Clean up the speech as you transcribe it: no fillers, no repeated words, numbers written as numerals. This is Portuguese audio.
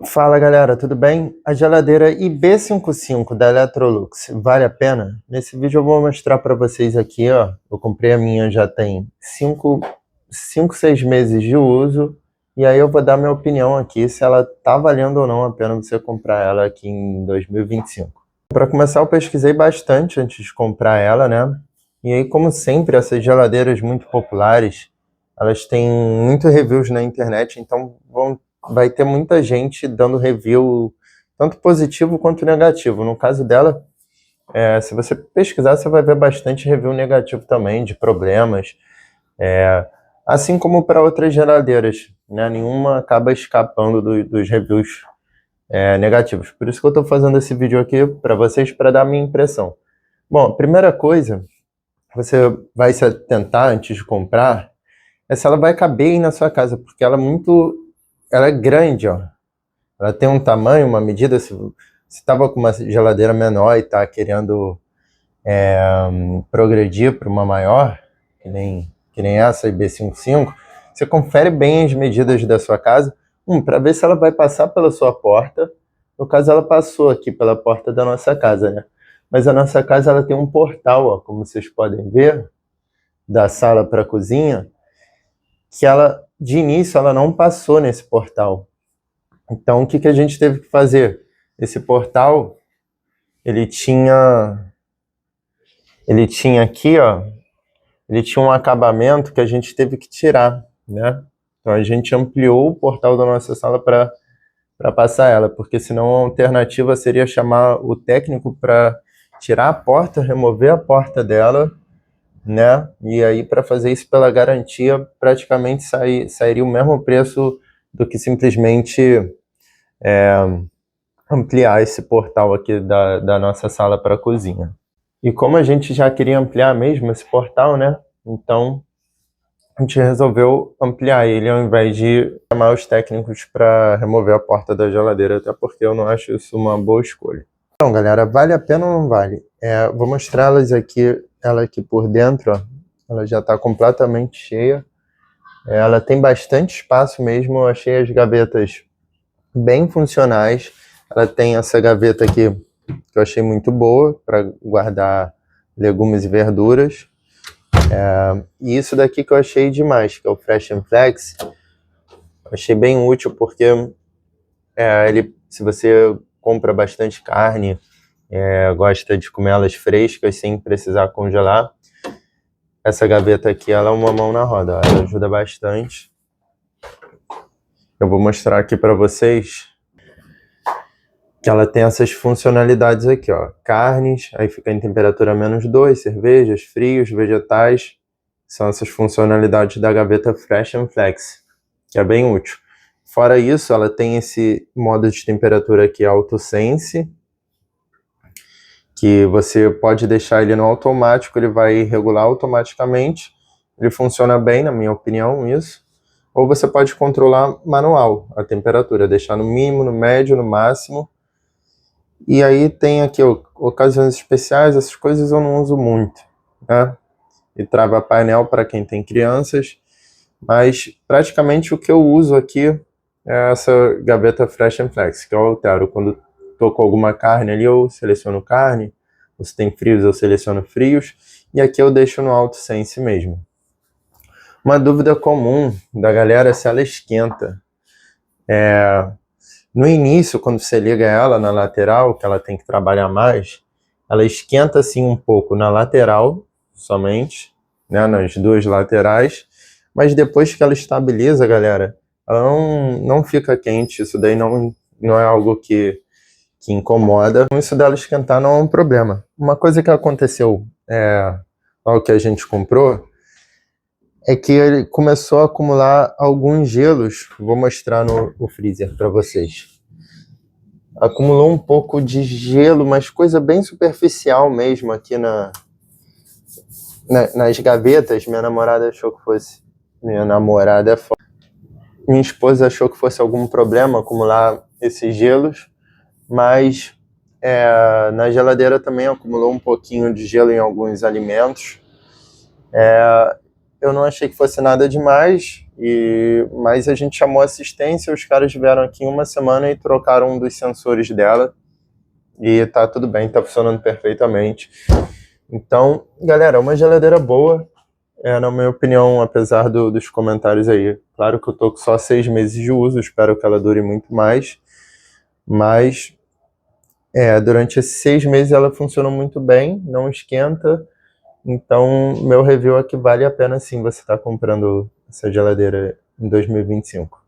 Fala galera, tudo bem? A geladeira IB55 da Electrolux vale a pena? Nesse vídeo eu vou mostrar para vocês aqui, ó. Eu comprei a minha já tem 6 meses de uso. E aí eu vou dar minha opinião aqui se ela tá valendo ou não a pena você comprar ela aqui em 2025. Para começar, eu pesquisei bastante antes de comprar ela, né? E aí, como sempre, essas geladeiras muito populares, elas têm muito reviews na internet, então vai ter muita gente dando review, tanto positivo quanto negativo. No caso dela, se você pesquisar, você vai ver bastante review negativo também, de problemas, assim como para outras geladeiras, né? Nenhuma acaba escapando dos reviews negativos. Por isso que eu estou fazendo esse vídeo aqui para vocês, para dar a minha impressão. Bom, a primeira coisa, você vai se atentar antes de comprar, é se ela vai caber aí na sua casa, porque ela é grande, ó. Ela tem um tamanho, uma medida. Se estava com uma geladeira menor e está querendo progredir para uma maior, que nem essa IB55, você confere bem as medidas da sua casa, para ver se ela vai passar pela sua porta. No caso, ela passou aqui pela porta da nossa casa, né? Mas a nossa casa ela tem um portal, ó, como vocês podem ver, da sala para a cozinha, que ela, de início, ela não passou nesse portal. Então, o que a gente teve que fazer? Esse portal, ele tinha aqui, ó, ele tinha um acabamento que a gente teve que tirar, né? Então, a gente ampliou o portal da nossa sala para passar ela, porque senão a alternativa seria chamar o técnico para tirar a porta, remover a porta dela, né? E aí, para fazer isso pela garantia, praticamente sairia o mesmo preço do que simplesmente ampliar esse portal aqui da nossa sala para a cozinha. E como a gente já queria ampliar mesmo esse portal, né? Então a gente resolveu ampliar ele ao invés de chamar os técnicos para remover a porta da geladeira, até porque eu não acho isso uma boa escolha. Então, galera, vale a pena ou não vale? Vou mostrar ela aqui por dentro, ó. Ela já está completamente cheia. Ela tem bastante espaço mesmo. Eu achei as gavetas bem funcionais. Ela tem essa gaveta aqui que eu achei muito boa para guardar legumes e verduras. E isso daqui que eu achei demais, que é o Fresh and Flex. Eu achei bem útil porque se você compra bastante carne, gosta de comer elas frescas sem precisar congelar, essa gaveta aqui ela é uma mão na roda, ela ajuda bastante. Eu vou mostrar aqui para vocês que ela tem essas funcionalidades aqui, ó. Carnes, aí fica em temperatura -2, cervejas, frios, vegetais. São essas funcionalidades da gaveta Fresh and Flex, que é bem útil. Fora isso, ela tem esse modo de temperatura aqui, AutoSense, que você pode deixar ele no automático, ele vai regular automaticamente. Ele funciona bem, na minha opinião, isso. Ou você pode controlar manual a temperatura, deixar no mínimo, no médio, no máximo. E aí tem aqui ocasiões especiais, essas coisas eu não uso muito, né? E trava painel para quem tem crianças, mas praticamente o que eu uso aqui é essa gaveta Fresh and Flex, que eu altero. Quando estou com alguma carne ali, eu seleciono carne, se tem frios, eu seleciono frios, e aqui eu deixo no AutoSense mesmo. Uma dúvida comum da galera é se ela esquenta. No início, quando você liga ela na lateral, que ela tem que trabalhar mais, ela esquenta assim um pouco na lateral, somente, né, nas duas laterais, mas depois que ela estabiliza, galera, ela não fica quente. Isso daí não é algo que incomoda. Isso dela esquentar não é um problema. Uma coisa que aconteceu ao que a gente comprou é que ele começou a acumular alguns gelos. Vou mostrar no freezer para vocês. Acumulou um pouco de gelo, mas coisa bem superficial mesmo aqui nas gavetas. Minha namorada achou que fosse... Minha namorada é foda. Minha esposa achou que fosse algum problema acumular esses gelos, mas na geladeira também acumulou um pouquinho de gelo em alguns alimentos. Eu não achei que fosse nada demais, Mas a gente chamou assistência, os caras vieram aqui em uma semana e trocaram um dos sensores dela. E tá tudo bem, tá funcionando perfeitamente. Então, galera, é uma geladeira boa. Na minha opinião, apesar dos comentários aí, claro que eu tô com só 6 meses de uso, espero que ela dure muito mais. Mas, durante esses 6 meses ela funciona muito bem, não esquenta. Então, meu review é que vale a pena sim você estar comprando essa geladeira em 2025.